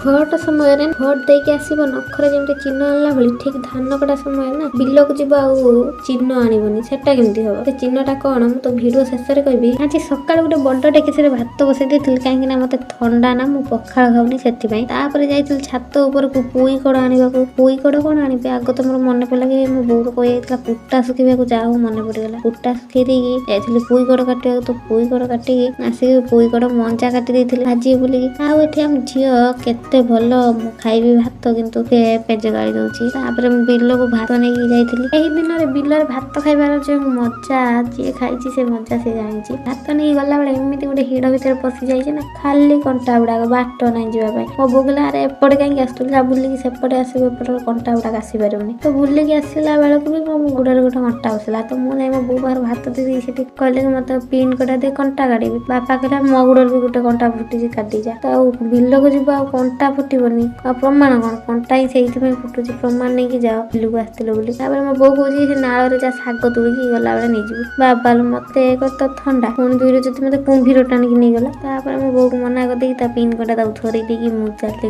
Vote ସମୟରେ vote ଦେଇକି ଆସିବ ନଖରେ ଯେମିତି ଚିହ୍ନ ଆଣିଲା ଭଳି ଠିକ ଧାନ କଟା ସମୟରେ ନା ବିଲକୁ ଯିବ ଆଉ ଚିହ୍ନ ଆଣିବନି। ସେଟା କେମିତି ହବ? ସେ ଚିହ୍ନଟା କଣ ମୁଁ ତ ଭିଡିଓ ଶେଷରେ କହିବି। ଆଜି ସକାଳୁ ଗୋଟେ ବଡ ଡେକିଚିରେ ଭାତ ବସେଇ ଦେଇଥିଲି କାହିଁକି ନା ମତେ ଥଣ୍ଡା ନା ମୁଁ ପଖାଳ ଖାଉନି ସେଥିପାଇଁ। ତାପରେ ଯାଇଥିଲି ଛାତ ଉପରକୁ ପୁଇ କଡ ଆଣିବାକୁ। ପୁଇ କଡ କଣ ଆଣିବି ଆଗ ତ ମୋର ମନେ ପଡିଲା କି ମୋ ବୋଉ କହିଯାଇଥିଲା କୁଟା ଶୁଖିବାକୁ। ଯାହା ହଉ ମନେ ପଡିଗଲା। କୁଟା ଶୁଖେଇ ଦେଇକି ଯାଇଥିଲି ପୁଇ କଡ କାଟିବାକୁ। ତ ପୁଇ କଡ କାଟିକି ଆସିକି ପୁଇ କଡ ମଞ୍ଜା କାଟି ଦେଇଥିଲି ଭାଜିବି ବୋଲିକି। ଆଉ ଏଠି ଆମ ଝିଅ କେତେ ଭଲ ମୁଁ ଖାଇବି ଭାତ କିନ୍ତୁ ସେ ପେଜ ଗାଳି ଦଉଛି। ତାପରେ ମୁଁ ବିଲକୁ ଭାତ ନେଇକି ଯାଇଥିଲି। ଏହି ଦିନରେ ବିଲରେ ଭାତ ଖାଇବାର ଯୋଉ ମଜା ଯିଏ ଖାଇଛି ସେ ମଜା ସେ ଜାଣିଛି। ଭାତ ନେଇକି ଗଲାବେଳେ ଏମିତି ଗୋଟେ ହିଡ ଭିତରେ ପଶି ଯାଇଛି ନା ଖାଲି କଣ୍ଟା ଗୁଡାକ ବାଟ ନାହିଁ ଯିବା ପାଇଁ। ମୋ ବୋଉ କହିଲା ଆରେ ଏପଟେ କାହିଁକି ଆସୁଥିଲୁ ଯା ବୁଲିକି ସେପଟେ ଆସିବୁ ଏପଟେ କଣ୍ଟା ଗୁଡାକ ଆସିପାରିବନି। ତ ବୁଲିକି ଆସିଲା ବେଳକୁ ବି ମୋ ଗୋଡରେ ଗୋଟେ କଣ୍ଟା ବସିଲା। ତ ମୁଁ ଯାଇ ମୋ ବୋଉ ପାଖରେ ଭାତ ଦେଇଦେଇକି ସେଠି କହିଲେ କି ମତେ ପିନ୍ କଟା ଦେଇ କଣ୍ଟା କାଢିବି। ବାପା କହିଲା ମୋ ଗୋଡରେ ବି ଗୋଟେ କଣ୍ଟା ଫୁଟିଛି କାଟିଯା। ତ ଆଉ ବିଲକୁ ଯିବ ଆଉ କଣ୍ଟା ଫୁଟିବନି ଆଉ ପ୍ରମାଣ କଣ? କଣ୍ଟା ହିଁ ସେଇଥିପାଇଁ ଫୁଟୁଛି ପ୍ରମାଣ ନେଇକି ଯାଅ ବିଲକୁ ଆସିଥିଲ ବୋଲି। ତାପରେ ମୋ ବୋଉ କହୁଛି ସେ ନାଳରେ ଯା ଶାଗ ତୋଳିକି ଗଲାବେଳେ ନେଇଯିବୁ। ବାବା ମତେ ଏକ ତ ଥଣ୍ଡା ପୁଣି ଦୁଇରେ ଯଦି ମତେ କୁମ୍ଭୀର ଟାଣିକି ନେଇଗଲା। ତାପରେ ମୋ ବୋଉକୁ ମନା କରିଦେଇକି ତା ପିନ୍ କଟା ତାକୁ ଥରେଇ ଦେଇକି ମୁଁ ଚାଲିଲି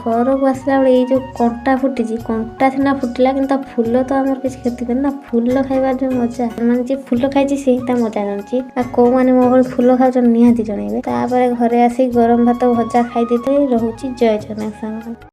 ଘରକୁ ଆସିଲା ବେଳେ ଏଇ ଯୋଉ କଣ୍ଟା ଫୁଟିଛି କଣ୍ଟା ସିନା ଫୁଟିଲା କିନ୍ତୁ ତା ଫୁଲ ତ ଆମର କିଛି କ୍ଷତି କରିନି ନା। ଫୁଲ ଖାଇବାର ଯୋଉ ମଜା ମାନେ ଯିଏ ଫୁଲ ଖାଇଛି ସେ ତା ମଜା ଜାଣିଛି। ଆଉ କୋଉମାନେ ମୋ ଭଳି ଫୁଲ ଖାଉଛନ୍ତି ନିହାତି ଜଣେଇବେ। ତାପରେ ଘରେ ଆସିକି ଗରମ ଭାତ ଭଜା ଖାଇ ଦେଇଥିଲି। ରହୁଛି ଜୟ ଜଗନ୍ନାଥ।